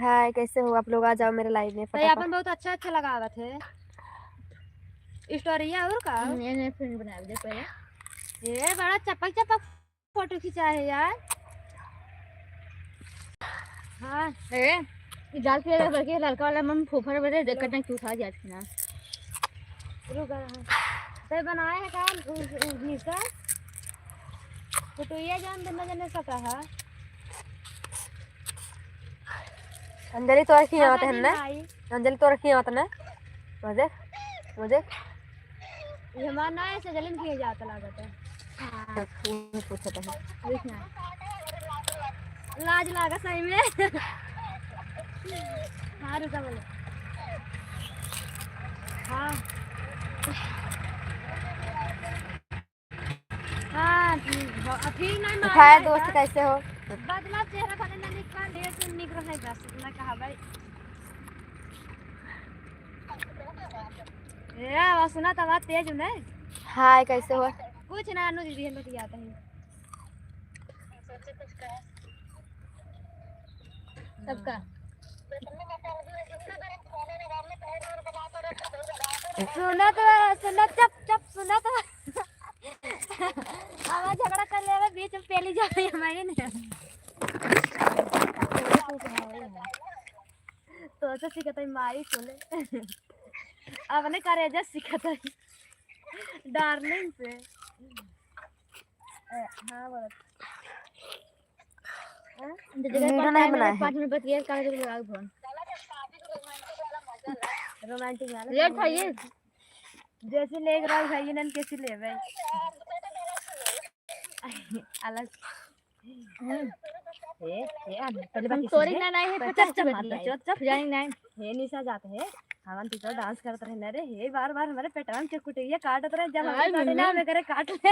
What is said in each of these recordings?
हाय, कैसे हो आप लोग? आ जाओ मेरे लाइव में तो फटाफट। अपन बहुत अच्छा अच्छा लगावत है स्टोरी और का मैंने फ्रेंड बना दे पहले। ये बड़ा चपक चपक फोटो खिंचा है यार। हाँ ये डाल के लड़के लड़का वाला मम फूफड़ बड़े देखत नहीं क्यों खा जात ना। रुक तो बनाए है का निशा फोटो ये जान देना जने सका है अंजलि तो रखी आवत है ना? भाई अंजलि तो रखी आवत ना? मुझे मुझे ये हमारा ना ऐसे जलन किए जाता लागत है। हां पूछता है देखना लाज लागा सही में। हाँ रुका बोले हाँ हाँ ठीक नहीं हाय दोस्त, कैसे हो? बदला चेहरा खाने ना निकल ढेर से निक रहे बस ना कहा भाई ए आवाज सुना तो बात तेज है। हाय, कैसे हो? कुछ ना अनु दीदी हम बतियाते हैं सबका सुना चप चप सुना तो आवाज झगड़ा कर ले बीच में पहली जा रही हमारी ने तो सीखता है माई सुने अब ने करे जस्ट सीखता है डार्लिंग से हाँ बोल वीडियो नहीं बनाए हैं। 5 मिनट बतिया का लगा फोन रोमांटिक वाला लेट था ये जैसे ले रहा है ये नन कैसे ले भाई अलग ये पहले बात सॉरी ना नहीं है 50 चप जानी नहीं हे निशा जाते हैं हम तो डांस करते रहे रे हे बार बार हमारे पेटवा में चकुटिया काटत रहे जब हम काटे ना हमें करे काट ले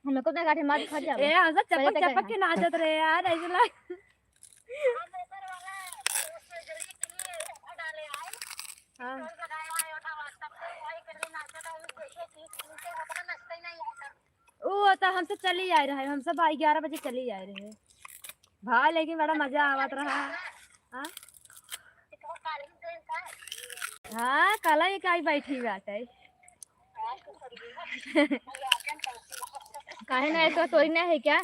हम को ना काटे मार खा जाओ ए हम सब चपक चपक के नाचत रहे यार ऐसे लग हां ओ तो हम सब चली जा रहे हैं हम सब 11 बजे चली जा रहे हैं भाई लेकिन बड़ा मजा आवत रहा हां हाँ काला ये काई बैठी बात है काहे ना ऐसा सॉरी ना है क्या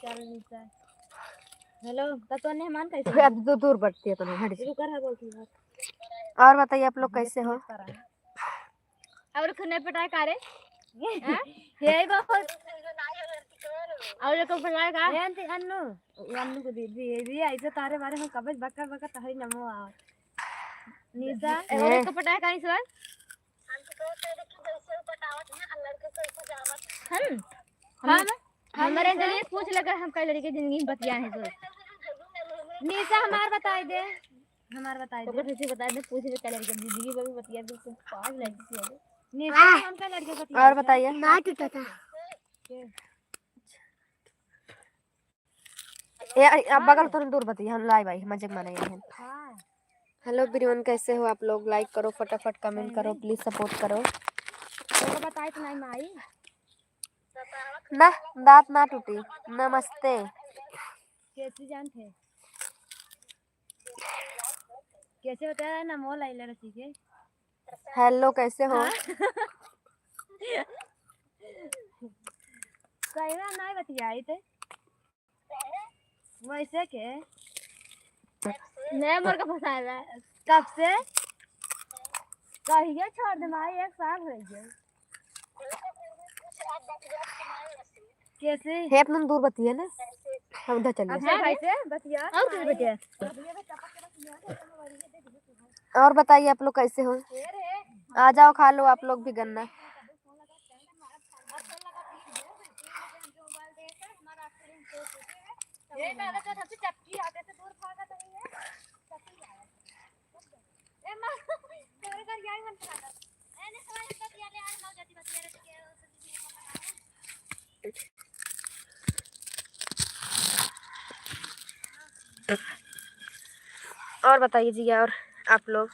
चल निशा हेलो तो मेहमान कैसे अब तो दूर बढ़ती है तुम्हें हट शुरू कर है बोलती है और बताइए आप लोग कैसे हो? और खाने पटाए कारे यही बहुत और को पटाए का ये अंती अन्नू अन्नू को दीदी ये ऐसे तारे बारे में कबज बक्का बक्का तहरी नमो आ निशा और को पटाए का इस बार हम हमारे अंजलि पूछ लगा हम कई लड़की जिंदगी में बतिया है तो निशा हमार बताई दे हमार बताई तो दे कुछ ऐसे बता दे पूछ ले कई लड़की जिंदगी में भी बतिया दे तो पागल लड़की है निशा हम का लड़के बतिया और बताइए। ना टूटा था ये अब बगल तो दूर बताइए, हम लाइव आई मजे में नहीं हैं। हां हेलो एवरीवन, कैसे हो आप लोग? लाइक करो फटाफट, कमेंट करो, प्लीज सपोर्ट करो तो बताई तो नहीं माई ना। दांत ना टूटी। नमस्ते। कैसे जानते कैसे होता है ना मोल आई लड़की के हेलो, कैसे हो? कई बार नहीं बतियाई थे वैसे के नया मोर का फंसा रहा है कब से कहिए छोड़ दे माई 1 साल हो गए कैसे हे अपना दूर बताइए ना, हम उधर चलिए। अच्छा भाई से बतिया और कुछ बतिया और बताइए आप लोग कैसे हो? आ जाओ, खा लो आप लोग भी गन्ना। ये मैं तो सबसे चपकी आते से दूर भागा तो नहीं है ए मां तेरे घर यही मन करा एने समय बतिया ले यार मौज जाती बतिया रे के और बताइए जी, और आप लोग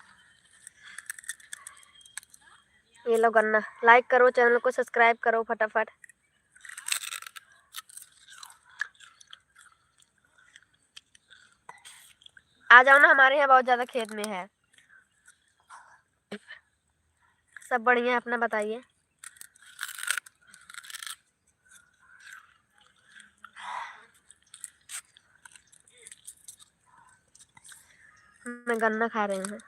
ये लो गन्ना। लाइक करो, चैनल को सब्सक्राइब करो फटाफट। आ जाओ ना, हमारे यहाँ बहुत ज्यादा खेत में है। सब बढ़िया है, अपना बताइए। मैं गन्ना खा रही हूँ।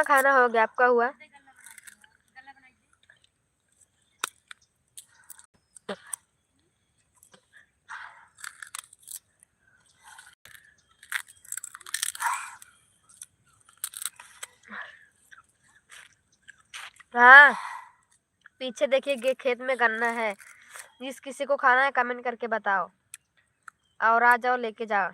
खाना हो गया, आपका हुआ? हाँ, पीछे देखिए खेत में गन्ना है। जिस किसी को खाना है कमेंट करके बताओ, और आ जाओ लेके जाओ।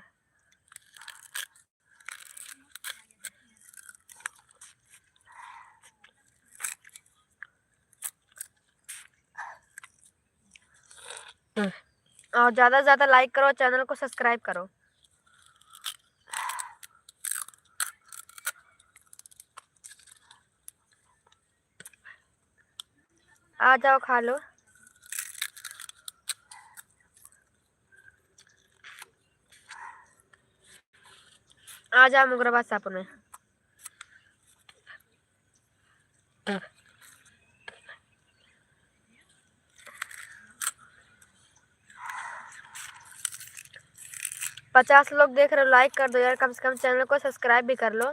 और ज्यादा से ज्यादा लाइक करो, चैनल को सब्सक्राइब करो। आ जाओ खा लो। आ जाओ मुगराबाद शाहपुर में। पचास लोग देख रहे हो, लाइक कर दो यार, कम से कम चैनल को सब्सक्राइब भी कर लो।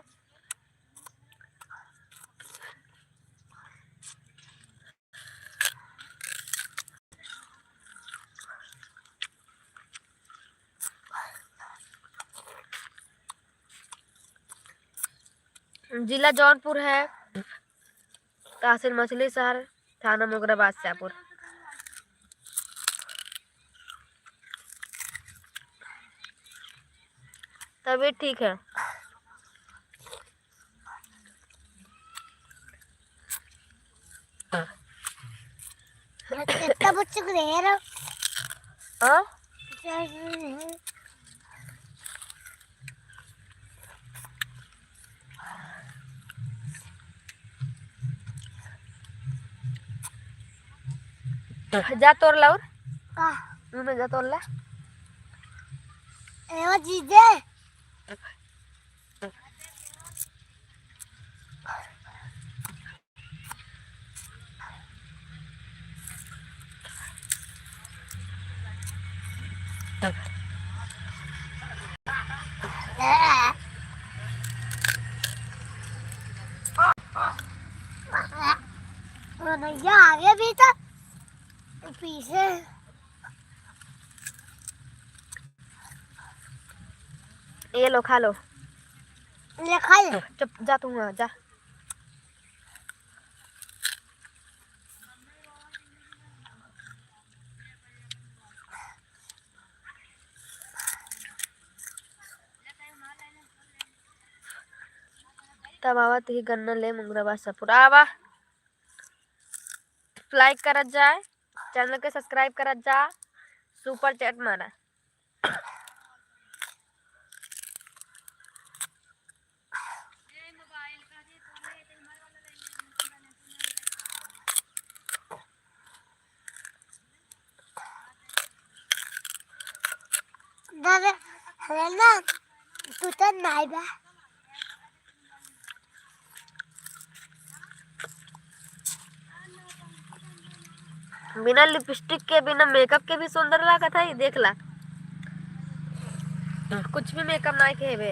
जिला जौनपुर है, तहसील मछली शहर, थाना मुगराबाद शाहपुर। तबीयत ठीक है। कितना बच्चे को दे रहा हाँ, जा तोड़ ला, और मुंह में जा तोड़ ला। एवा जीजे भैया आगे भी था पीछे। ये लो, खा लो। ले खा ले। चुप जा, तू वहाँ जा। तब आवत ही गन्ना ले मुगराबाद शाहपुर। आवा, लाइक करत जाए, चैनल के सब्सक्राइब करत जा, सुपर चैट मारा। दादा हेना तू तो नहीं बा। बिना लिपस्टिक के, बिना मेकअप के भी सुंदर लागत है, देख ला। कुछ भी मेकअप ना के हेबे।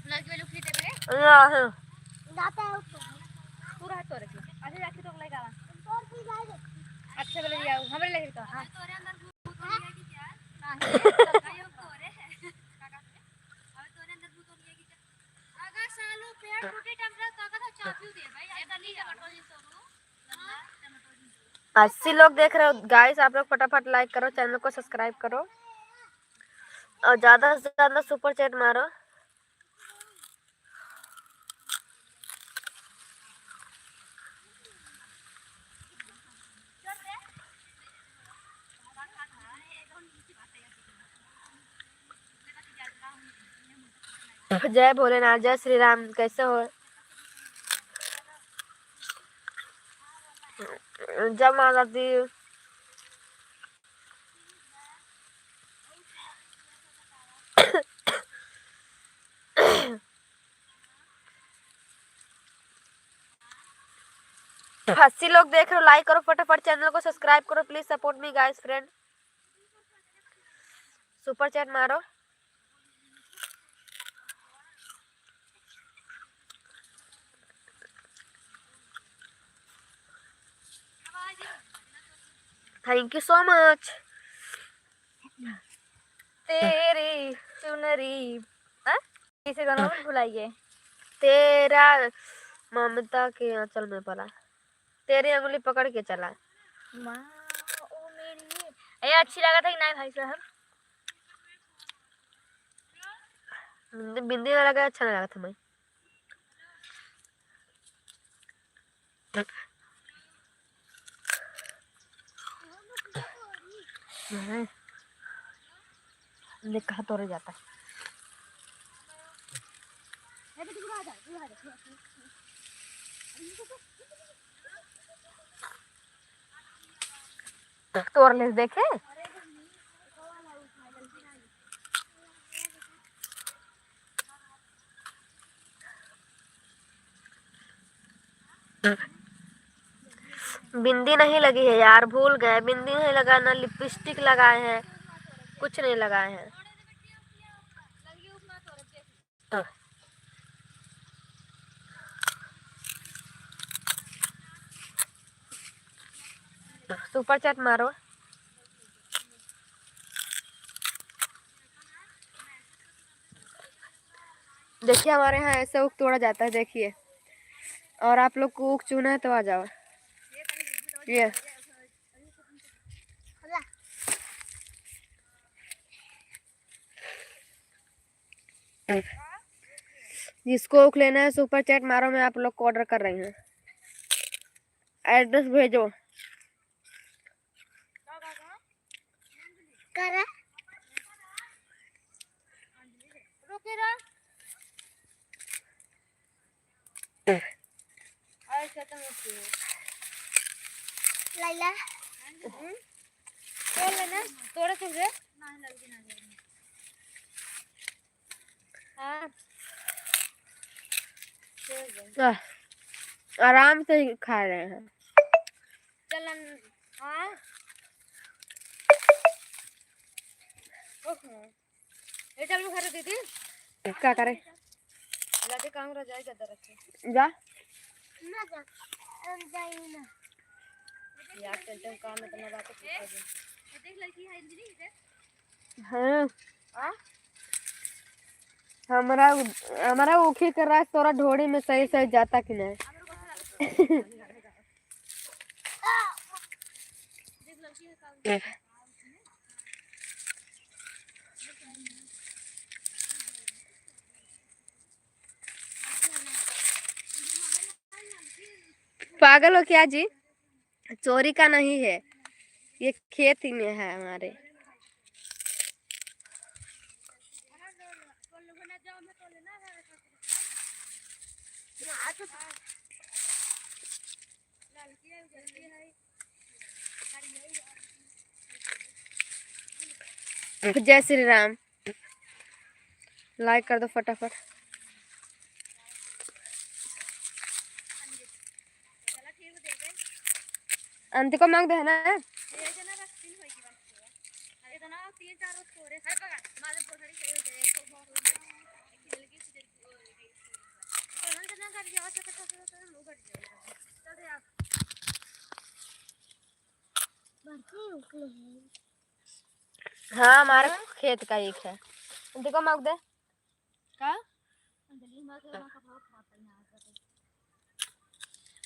लड़के लोग खरीदे बे है जाता है पूरा हाथ तो रख ले। अच्छा जाके तो लगा अच्छा वाले ले आओ, हमरे लगे तो। हां तोरे अंदर भूत हो गया कि क्या? नहीं कायो तोरे है काका से। अब तोरे अंदर भूत हो गया कि क्या? अगर सालो पेड़ टूटे टमरा काका तो चापू दे भाई, ऐसा नहीं टमाटो जी सोनू गन्ना टमाटो जी। 80 लोग देख रहे हो गाइस, आप लोग फटाफट लाइक करो, चैनल को सब्सक्राइब करो, और ज्यादा से ज्यादा सुपर चैट मारो। जय भोलेनाथ, जय श्री राम। कैसे हो? जब माता दी हस्सी लोग देख रहे हो, लाइक करो फटाफट, चैनल को सब्सक्राइब करो, please support me guys friend, super chat मारो। Thank you so much. तेरी चुनरी इसे गाना मत भुलाइए। तेरा ममता के आंचल में पला, तेरी अंगुली पकड़ के चला। माँ ओ मेरी, ये अच्छी लगा था कि नहीं भाई साहब? बिंदी वाला लगा, अच्छा नहीं लगा था मैं। देख कहाँ तोड़े जाता है। तोड़ ले देखे। बिंदी नहीं लगी है यार, भूल गए, बिंदी नहीं लगाना, लिपस्टिक लगाए हैं, कुछ नहीं लगाए हैं। सुपर चैट मारो। देखिए हमारे यहाँ ऐसे ऊख तोड़ा जाता है, देखिए। और आप लोग को ऊख चूना है तो आ जाओ। ये जिसको ऊख लेना है सुपर चैट मारो, मैं आप लोग को ऑर्डर कर रही हूँ, एड्रेस भेजो। लाइला लेना थोड़ा सा रे हाँ आराम से ही खा रहे हैं। चलन हाँ ये चल घर दीदी क्या करे, जाते काम रह जाए ज्यादा रखे जा ना जा ना यार चलते काम में इतना बात है। देख लड़की है दीदी इधर हाँ। हां हमारा हमारा ऊखी कर रहा है, तोरा ढोड़ी में सही सही जाता कि नहीं। पागल हो क्या जी, चोरी का नहीं है, ये खेत ही में है हमारे। जय श्री राम, लाइक कर दो फटाफट। अंत को मांग दे है ना। हाँ हमारे खेत का एक है, देखो मांग दे का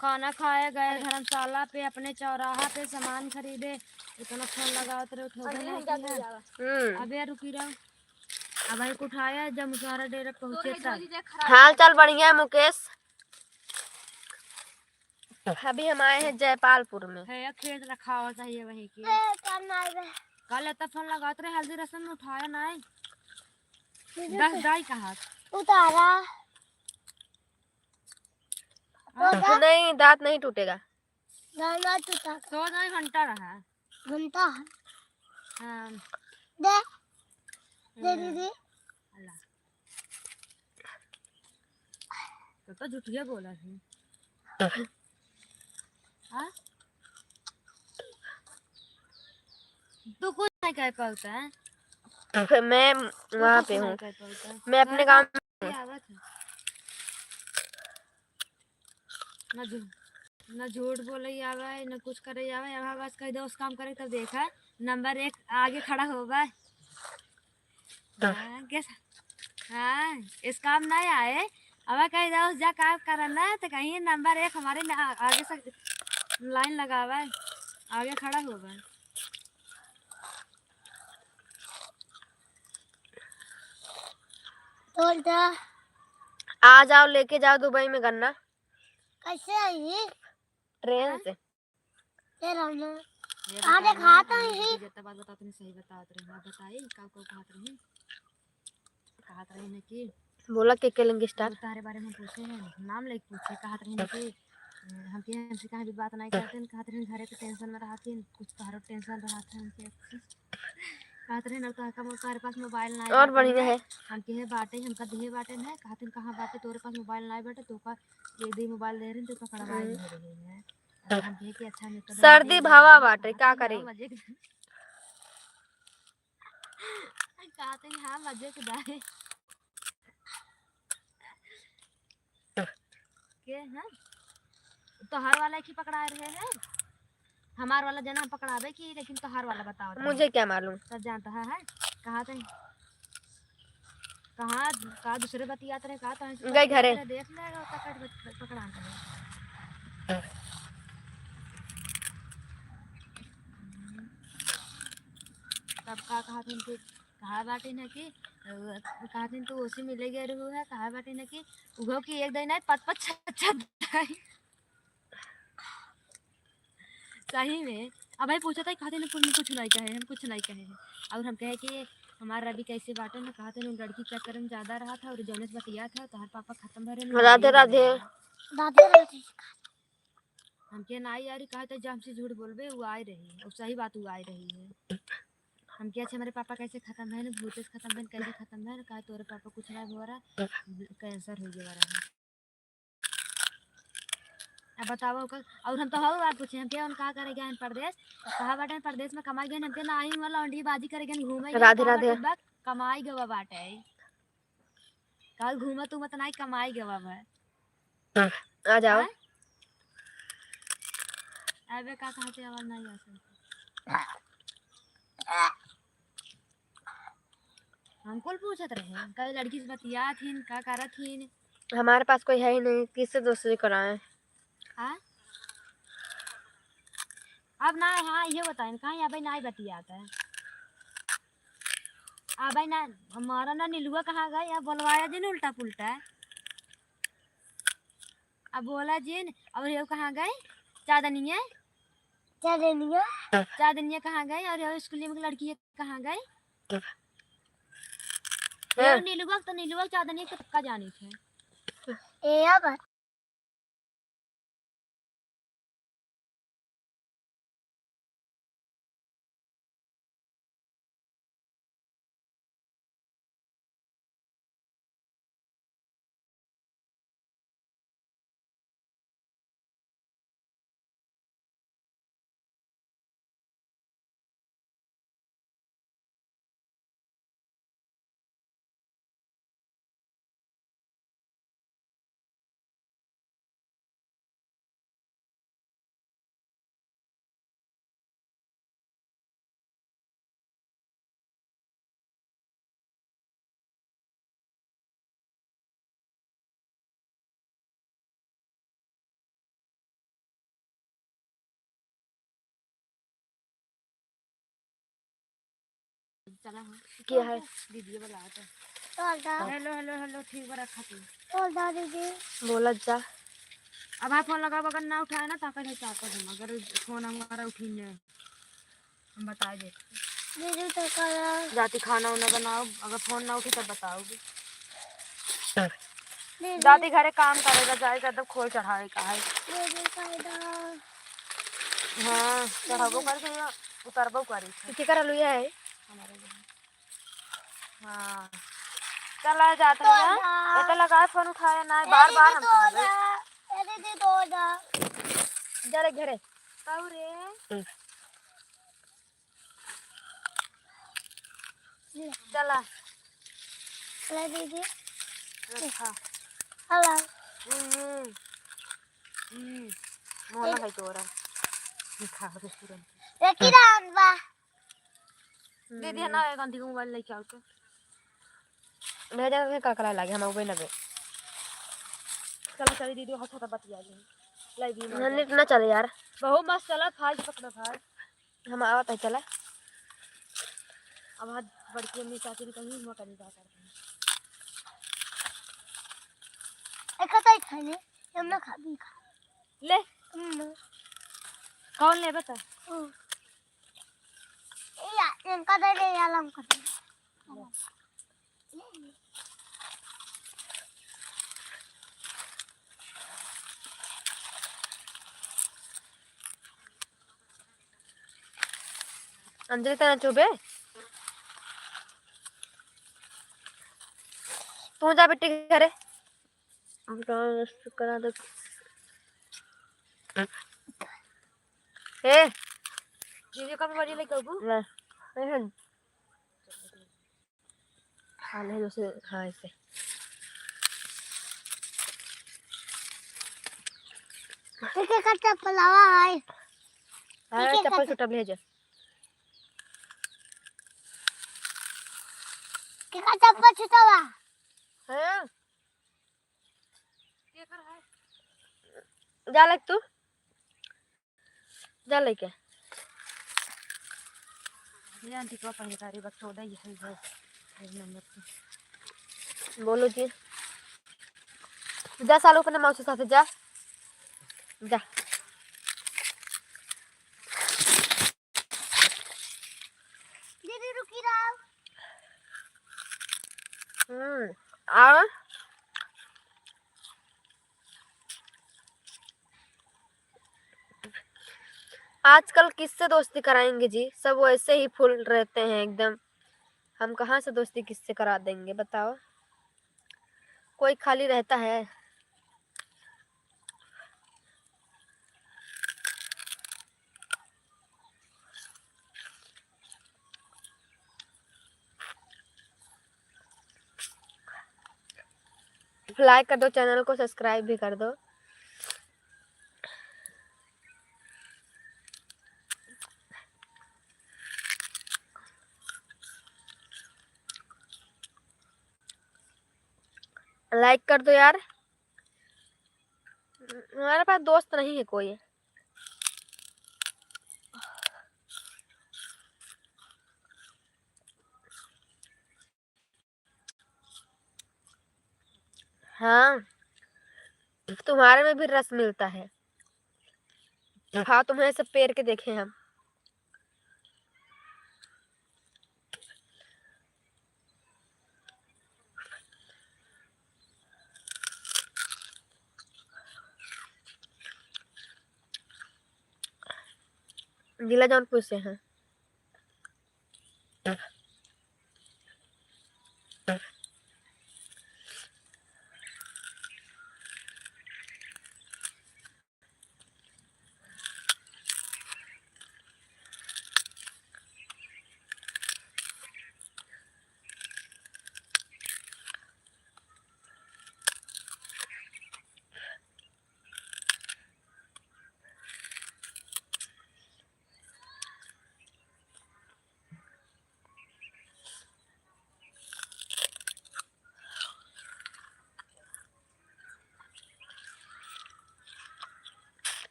खाना खाए गए धर्मशाला पे, अपने चौराहा पे सामान खरीदे, इतना फोन लगाओ तेरे अबे रुकी रहो। अब भाई उठाया जब मुसारा डेरा पहुंचे तब। हाल चाल बढ़िया है मुकेश। अभी हम आए हैं जयपालपुर में। है खेत रखा हुआ चाहिए वही की कल इतना फोन लगाते रहे, हल्दी रसम में उठाया ना है। 10 दाई कहा उतारा नहीं, दांत नहीं टूटेगा। गाना टूटा 2 घंटा रहा। घंटा हाँ दे दे दीदी अल्लाह तो झूठिया बोला है। हाँ तू कुछ नहीं कह पाता है। मैं तू वहाँ कुछ पे नहीं हूँ, कह पाता है। मैं अपने गाँव में। आवत है ना न झूठ बोले आवा है न कुछ करे आवा है। अब बस कह दो उस काम करे तब देखा नंबर 1 आगे खड़ा होगा। हाँ कैसा हाँ इस काम नहीं आए। अब कह दो जा काम करना है तो कहीं नंबर 1 हमारे आगे से लाइन लगावा है आगे खड़ा होगा। तोड़ दे आ जाओ लेके जाओ दुबई में गन्ना कैसे आई ट्रेन से। तेरा ना ये आधे खाता ही जितना बात बताओ तुम सही बता रहे हो। बताइए का को कहत रही ने कि बोला के लेंगे स्टार। तारे बारे में पूछे हैं नाम लेके पूछे कहत रही ने कि हमसे कहीं भी बात नहीं करते कहत रही घरे के टेंशन में रहती कुछ तारो टेंशन रहता है हमके कहत रही ना तारे पास मोबाइल नहीं और बढ़िया है। हमके है बाटे हमका देहे बाटे है कहत कहाँ बाटे तोरे पास मोबाइल नहीं बाटे तो का ये दे मोबाइल दे रही तो पकड़वाई दे रही है। हम कहे कि अच्छा नहीं सर्दी भावा बाटे का करे। मजे कहते हैं हाँ मजे के दाए के हैं तोहार वाला की पकड़ा रहे हैं हमार वाला जना पकड़ावे की लेकिन तोहार वाला बताओ मुझे क्या मालूम। सब जानता है कहाँ थे कहाँ कहाँ दूसरे बतियात रहे कहाँ तो गए घरे। देख लेगा पकड़ा तब का कहा तुम कि कहा बाटे न कि कहा दिन तो उसी मिले गए रहू है कहा बाटे न कि उगो की एक दिन है 5-5 6 सही में। अब भाई पूछा था कहते कुछ नहीं कहे हम कुछ नहीं कहे और हम कहे कि हमारा रवि कैसे बाटे ना कहते लड़की चक्कर में ज्यादा रहा था और जौनेस बतिया था तो हर पापा खत्म भरे राधे राधे। दादी राधे हम के ना यार कहते जब हमसे झूठ बोलबे वो आई रही है और सही बात वो आई रही है। हम क्या हमारे पापा कैसे खत्म है भूतेस खत्म है कैसे खत्म है कहा तोरे पापा कुछ नहीं हो रहा कैंसर हो गया रहा। अब बताओ और हम तो हो बात पूछे हम क्या हम कहा करेंगे हम परदेश कहा बाटे परदेश में कमाई गए हम के ना आई वाला अंडी बाजी करेंगे घूमे राधे राधे। कमाई गवा बाटे कल घूमे तू मत नहीं कमाई गवा है आ जाओ। अबे का कहते आवाज नहीं आ सकती हमको पूछत रहे कई लड़की से बतिया थी का करत थी। हमारे पास कोई है ही नहीं किससे दोस्ती कराएं। हाँ अब ना हाँ ये बताए कहीं अब ना बतियाता है अब ना हमारा ना नीलुआ कहाँ गए अब बोलवाया जिन उल्टा पुल्टा अब बोला जिन और ये कहाँ गए चादनिया चादनिया कहाँ गए और ये स्कूल में लड़की कहाँ गए नीलुआ तो नीलुआ चादनिया के पक्का जानी थे ए अब चला क्या है दीदी बुला तो हेलो हेलो हेलो ठीक बड़ा खाती दीदी बोला जा। अब आप फोन लगा अगर ना उठाए ना तो अपन चाहता हम अगर फोन हमारा उठीने हम बता दे दीदी तो कर जाती खाना वाना बनाओ अगर फोन ना उठी तब बताओगी जाती घरे काम करेगा जाएगा तब खोल चढ़ाए का है दीदी हाँ चढ़ाबो कर के उतरबो करी की कर लुया है हाँ चल आ जाता है ये तो लगा फोन उठाया ना बार बार हम जा घरे काऊ रे चला दीदी रखा हेलो मोना है तोरा दिखा दे तुरंत रखी रान बा दीदी है ना गांधी को मोबाइल लेके आओ तो मैं जा का करा लागे हम उबे नबे चलो चली दीदी हाथ हाथ बतिया ले लाइव नेट ना चले यार बहुत मस्त चला फाज पकड़ा फाज हम आवत है चला अब हाथ बड़की अम्मी चाची ने कहीं हुआ करी जा करते हैं एक कतई खाने हमने खा भी खा ले कौन ले बता या इनका दे ले आलम कर अंजलि तना चुबे तू जा बेटी घरे करा दे ए दीदी कब बड़ी लेके आबू ले हन हाले जैसे हाँ ऐसे एक का चप्पल आवा है अरे चप्पल छुटा भेज के का चप्पल छुटावा हैं के कर है जा लग तू जा लेके ये आंटी को पहले तारी बक छोड़ा ये है नंबर बोलो जी जा सालों अपने मौसी साथ जा जा दीदी रुकी रहो आ आजकल किससे दोस्ती कराएंगे जी सब वैसे ही फुल रहते हैं एकदम हम कहाँ से दोस्ती किससे करा देंगे बताओ कोई खाली रहता है लाइक कर दो चैनल को सब्सक्राइब भी कर दो लाइक कर दो यार हमारे पास दोस्त नहीं है कोई हाँ तुम्हारे में भी रस मिलता है हाँ तुम्हें सब पेर के देखे हम जिला जौनपुर से हैं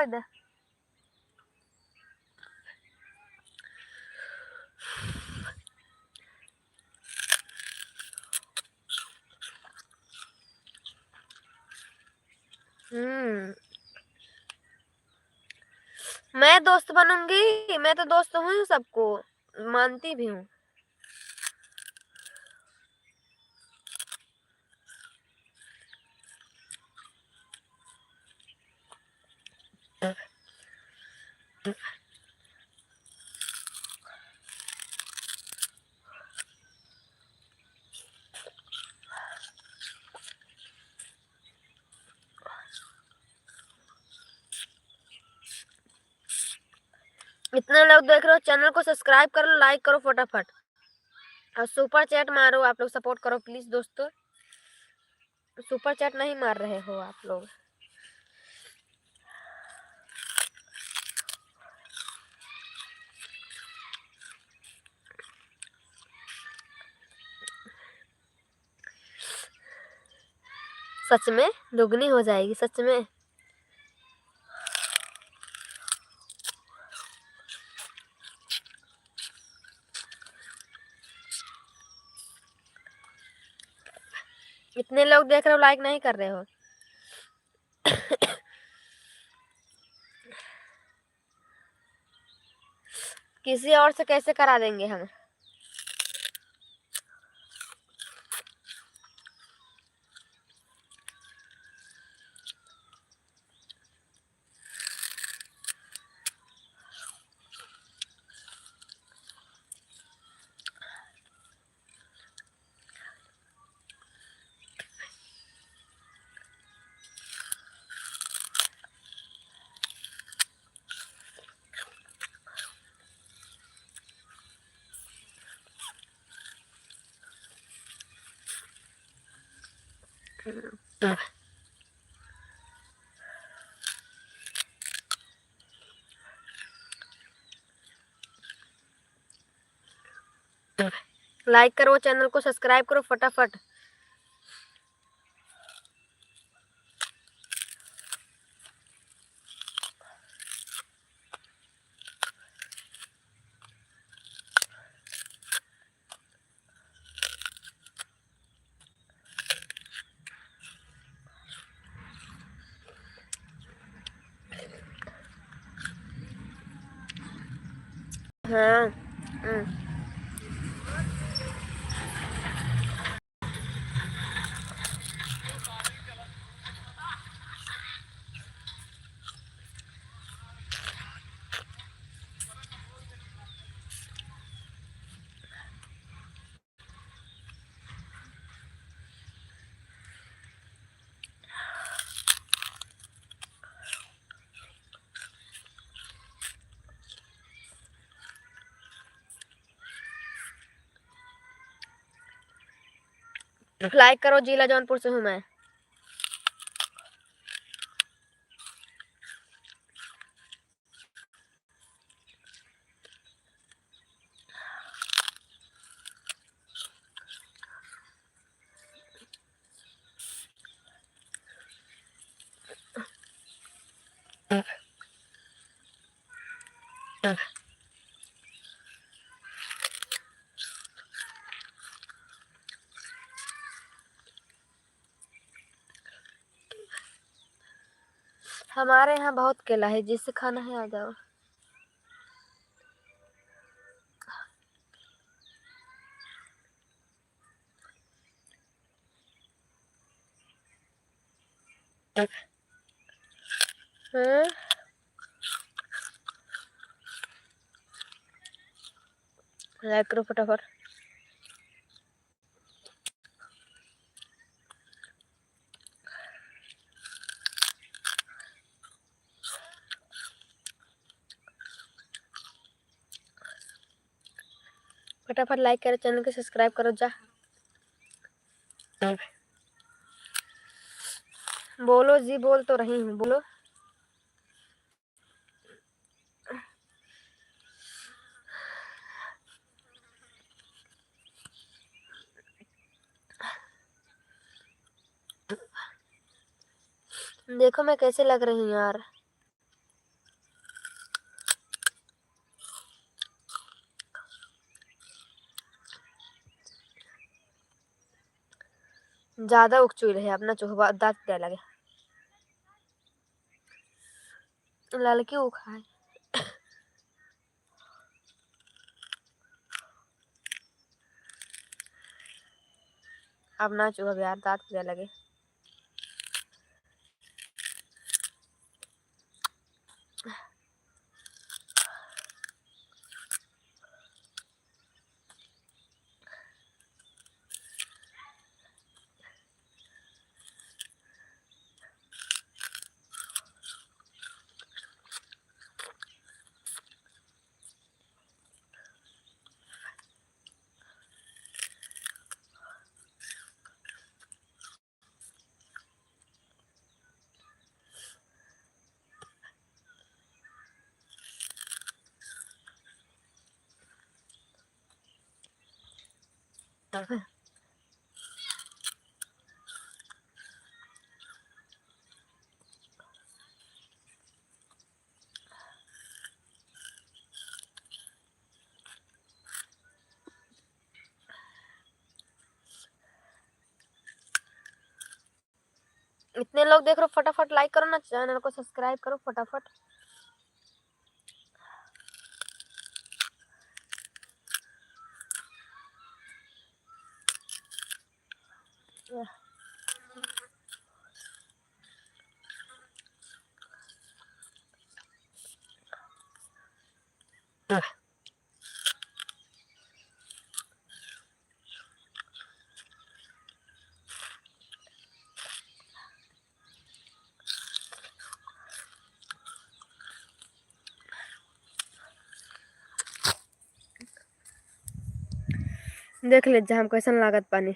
बस मैं दोस्त बनूंगी मैं तो दोस्त हूँ सबको मानती भी हूँ इतने लोग देख रहे हो, चैनल को सब्सक्राइब करो, लाइक करो फटाफट, और सुपर चैट मारो। आप लोग सपोर्ट करो प्लीज दोस्तों, सुपर चैट नहीं मार रहे हो आप लोग। सच में दुगनी हो जाएगी सच में। इतने लोग देख रहे हो, लाइक नहीं कर रहे हो। किसी और से कैसे करा देंगे हम। लाइक करो, चैनल को सब्सक्राइब करो फटाफट। हाँ। लाइक करो, जिला जौनपुर से हूँ मैं। हमारे यहाँ बहुत केला है, जिससे खाना है आ जाओ। हाँ? लाइक करो फटाफट। फटाफट लाइक करो, चैनल को सब्सक्राइब करो जा। बोलो जी, बोल तो रही हूँ, बोलो। देखो मैं कैसे लग रही हूँ यार। ज्यादा उगचुल है अपना चोहबा दांत क्या लगे। लड़की उखा है। अब ना चुहब यार, दांत क्या लगे। इतने लोग देख रहे हो, फटाफट लाइक करो ना, चैनल को सब्सक्राइब करो फटाफट। देख ले हम कैसन लागत पानी।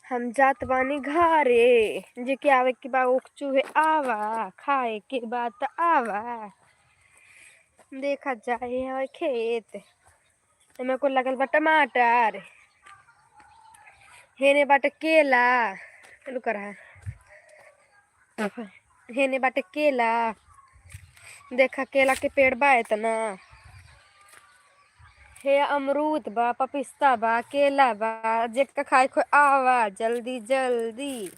हम जात बानी घरे, जे के आवे के बा उकचू है आवा, खाए के बाद त आवा। देखा जाए है खेत एमे को लगल बा टमाटर, हेने बाटे केला, रुक रहा है, हेने बाटे केला, देखा केला के पेड़ बा इतना, हे अमरूद बा, पपिस्ता बा, केला बा, जेका खाए को आवा जल्दी जल्दी।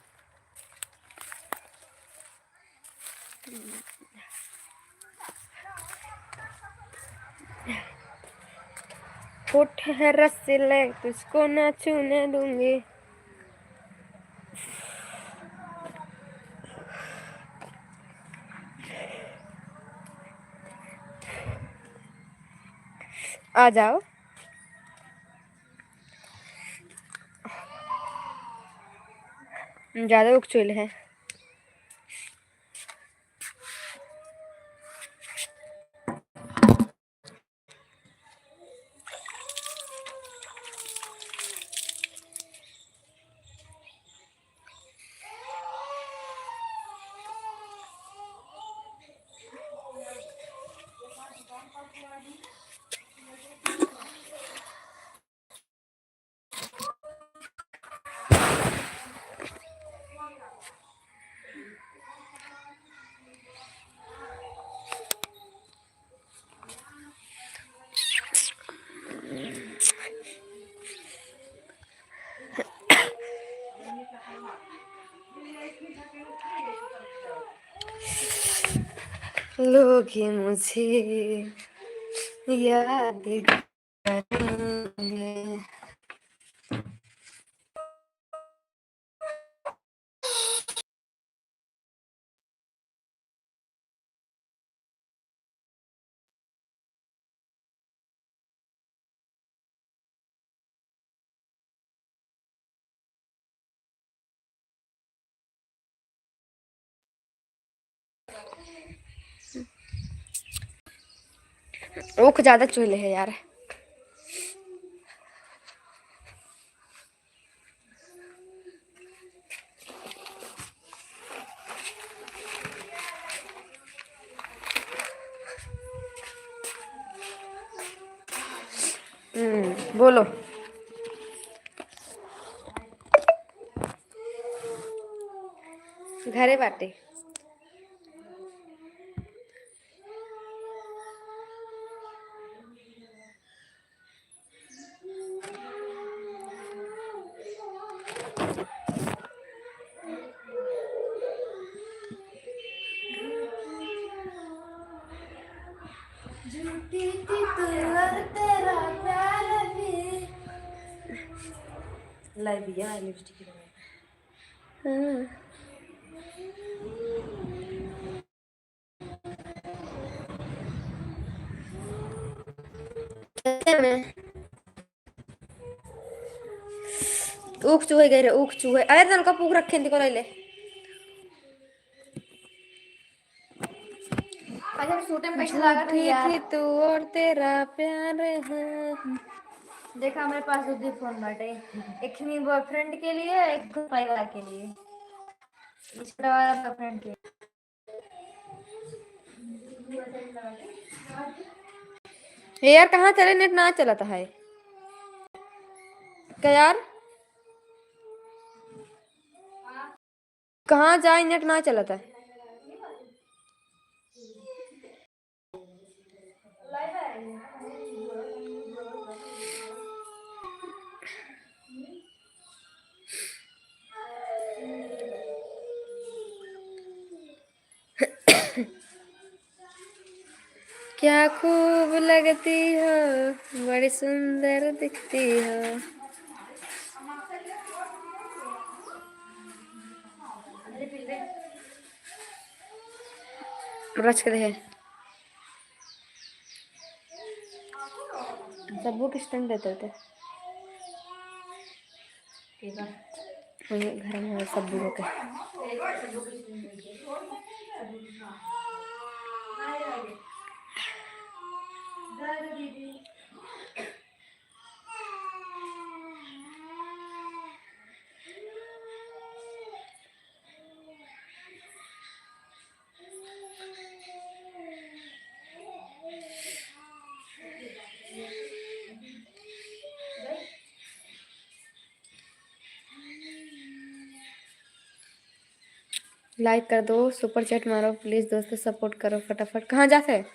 होठ है रसीले तुझको ना छूने दूंगी। आ जाओ। ज्यादा उकचुल है। लोग ही मुझे याद करेंगे। ऊख ज्यादा चूल्हे है यार। बोलो। घरे बाटे झूठी थी तू और तेरा प्यार भी। लाइव भैया लिपस्टिक में ऊख चूहे गए रे, ऊख चूहे अरे तन का पूख रखे को ले। अच्छा छोटे में पैसा लगा रही यार। थी तू और तेरा प्यार है। देखा हमारे पास दो फोन बाटे, एक बॉयफ्रेंड के लिए, एक परिवार के लिए। छोटा वाला बॉयफ्रेंड के ये यार कहाँ चले, नेट ना चलाता है क्या यार, कहाँ जाए, नेट ना चलाता है। क्या खूब लगती हो, बड़ी सुंदर दिखती हो। रच के रहे सबू किस टाइम देते थे वही घर में सबू के। लाइक कर दो, सुपर चैट मारो प्लीज दोस्तों, सपोर्ट करो फटाफट। कहाँ जाते हैं?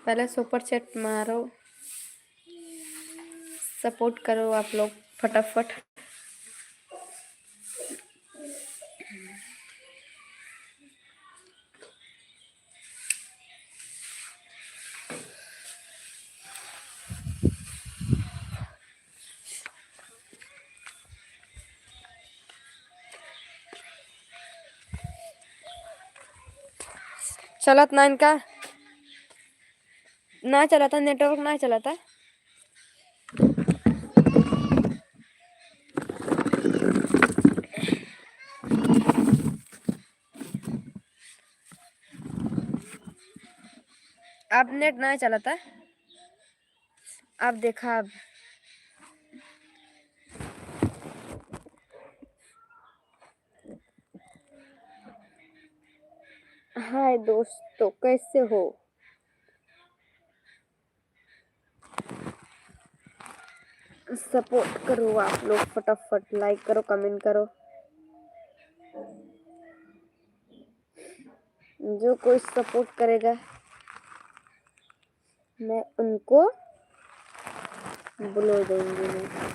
पहले सुपर चैट मारो, सपोर्ट करो आप लोग फटाफट। चलत ना इनका, ना चला था नेटवर्क, ना चला था। अब नेट ना चला था, अब देखा अब हाय दोस्तों कैसे हो? सपोर्ट करो आप लोग फटाफट, लाइक करो कमेंट करो। जो कोई सपोर्ट करेगा मैं उनको बुला देंगी मैं।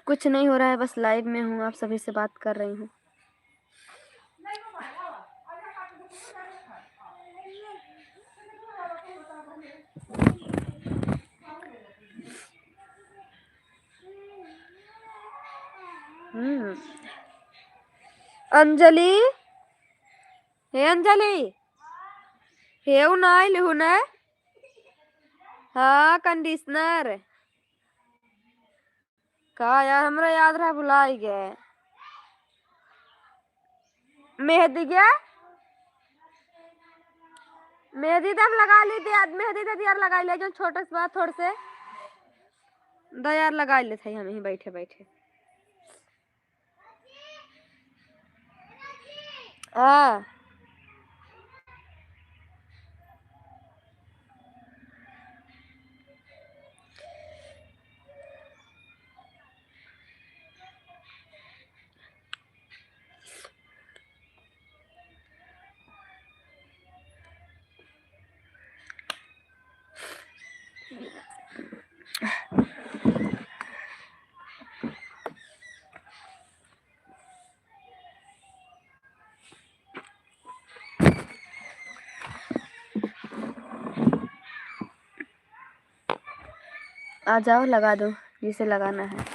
कुछ नहीं हो रहा है, बस लाइव में हूँ, आप सभी से बात कर रही हूँ। अंजलि, हे अंजलि, हे उनाइल हूँ ना? हाँ कंडीशनर का यार हमरा याद रहा, भुला ही गए। मेहंदी क्या, मेहंदी तो हम लगा ली थी, मेहंदी तो यार लगा लिया, जो छोटे से बात थोड़े से यार लगा ले थे हम ही बैठे बैठे। हाँ आ जाओ, लगा दो जिसे लगाना है।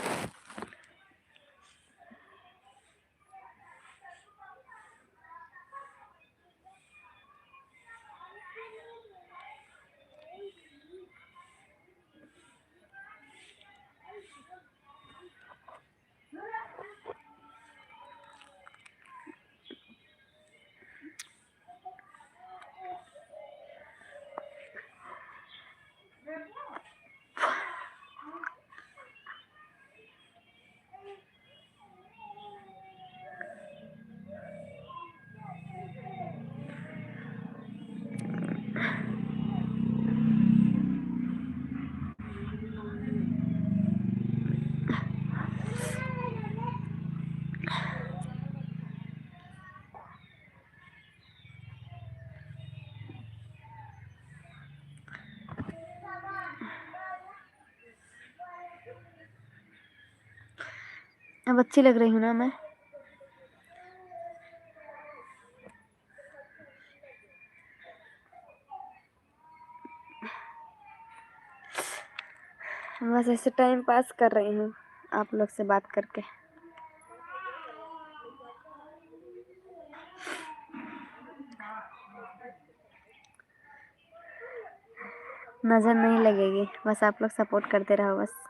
अब अच्छी लग रही हूँ ना मैं? बस ऐसे टाइम पास कर रही हूँ आप लोग से बात करके। नज़र नहीं लगेगी, बस आप लोग सपोर्ट करते रहो बस।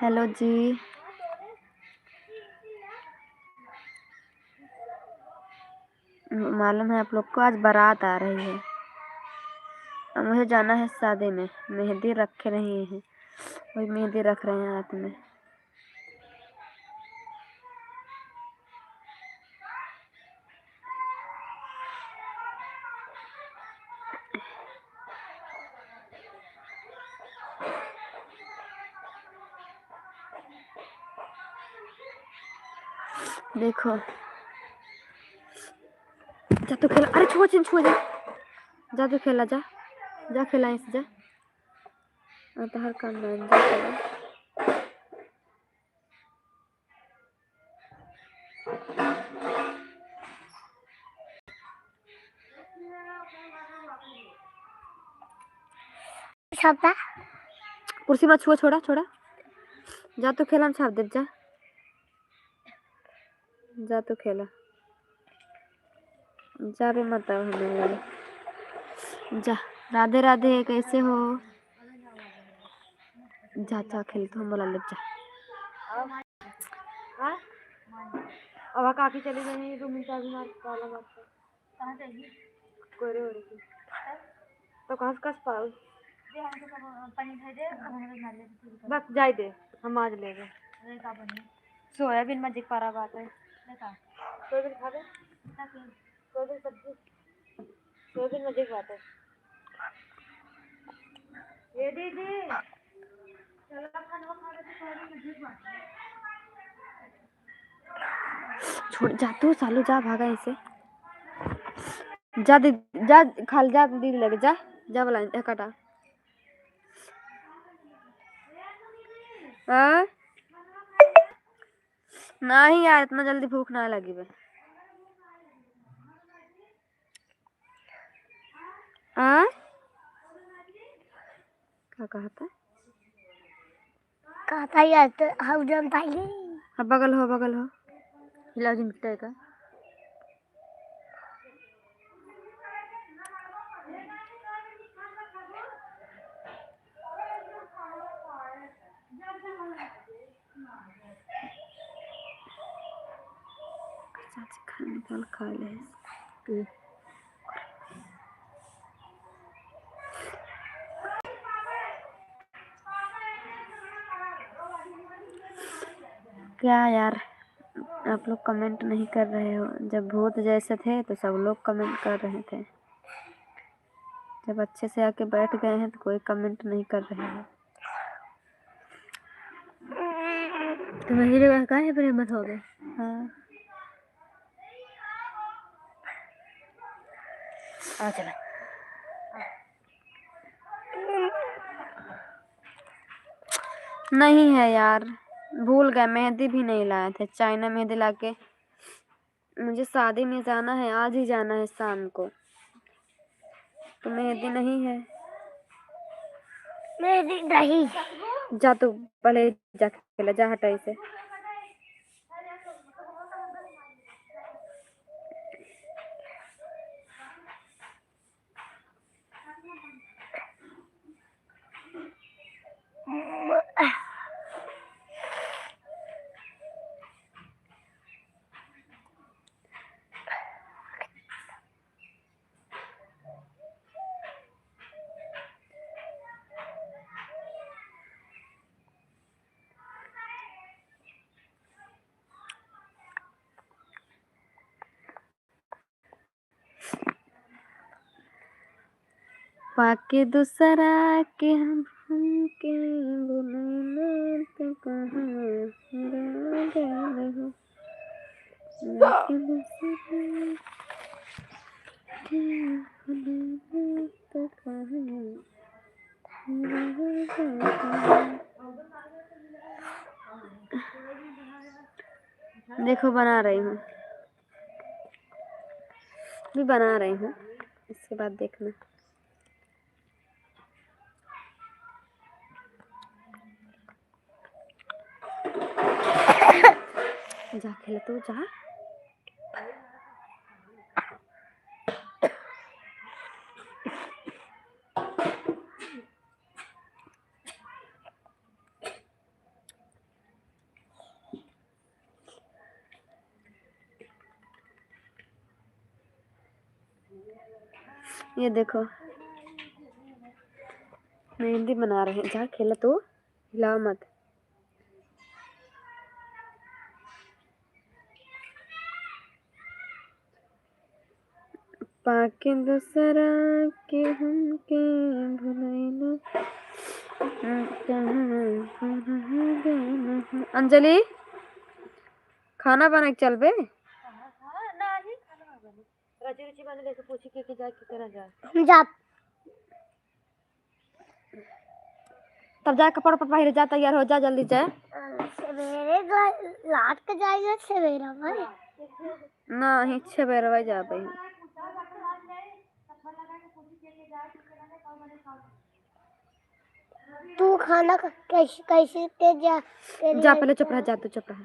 हेलो जी, मालूम है आप लोग को आज बारात आ रही है और मुझे जाना है शादी में। मेहंदी रखे नहीं हैं, वही मेहंदी रख रहे हैं हाथ में। देखो, जा तो खेला। अरे छुआ छुआ जा, जा तो खेला, जा जा खेला इस जा। तो हर काम में जा खेला। छापा कुर्सी मत छुआ, छोड़ा छोड़ा। जा तो खेला, छाप दे, जा जा तो खेला। जा रे मत आओ हमें, जा। राधे राधे, कैसे हो? जा जा खेल, तो हम बोला ले जा। अब काफी चली गई 2 मिनट अभी मार काला बात कहाँ जाएगी कोरे हो रही तो कस पाओ पानी दे दे बस जाई दे, हम आज ले गए सोयाबीन में जिक पारा बात है। सोयाबीन खा दे, सोयाबीन सब्जी, सोयाबीन में जिक बात है। ये दीदी चलो खाना खा ले, सोयाबीन में जिक बात है। छोड़, जा तू सालू, जा भागा इसे। जा दीदी, जा खाल, जा दीदी लगे, जा जा बोला कटा। हाँ नहीं यार, इतना जल्दी भूख ना लगी बे। हाँ क्या कहता यार, तो हम जानता ही नहीं। हाँ बगल हो, बगल हो, हिला दिन का। निकाल खा ले। क्या यार, आप लोग कमेंट नहीं कर रहे हो। जब भूत जैसे थे तो सब लोग कमेंट कर रहे थे, जब अच्छे से आके बैठ गए हैं तो कोई कमेंट नहीं कर रहे हैं। तो मेरे का है प्रेम हो गए। हाँ आ चला। नहीं है यार, भूल गए, मेहंदी भी नहीं लाए थे। चाइना मेहंदी लाके मुझे शादी में जाना है, आज ही जाना है शाम को, तो मेहंदी नहीं है। मेरी नहीं। जा तू पहले जा खेला, जा हटा इसे। पाके दूसरा के हम के बुलाना तो कहाँ रह गए हो। पाके दूसरा के बुलाना तो कहाँ रह गए हो। देखो बना रही हूँ, भी बना रही हूँ, इसके बाद देखना। जा खेला तू, जा। ये देखो मेहंदी बना रहे हैं, जा खेला तू, हिलाओ मत। पाके दूसरा के हम के भुलैला अंजलि खाना बना के चल बे। रची रुचि बने लेके पूछी के जाए कि तेरा जाए जा तब जा, कपड़ा पर पहले जा, तैयार हो जा, जल्दी जा। सवेरे रात के जाएगा सवेरा भाई नहीं 6 बजे जा भाई। तू खाना कैसे कैसे जा जा पहले चुप रह, जा तू चुप रह।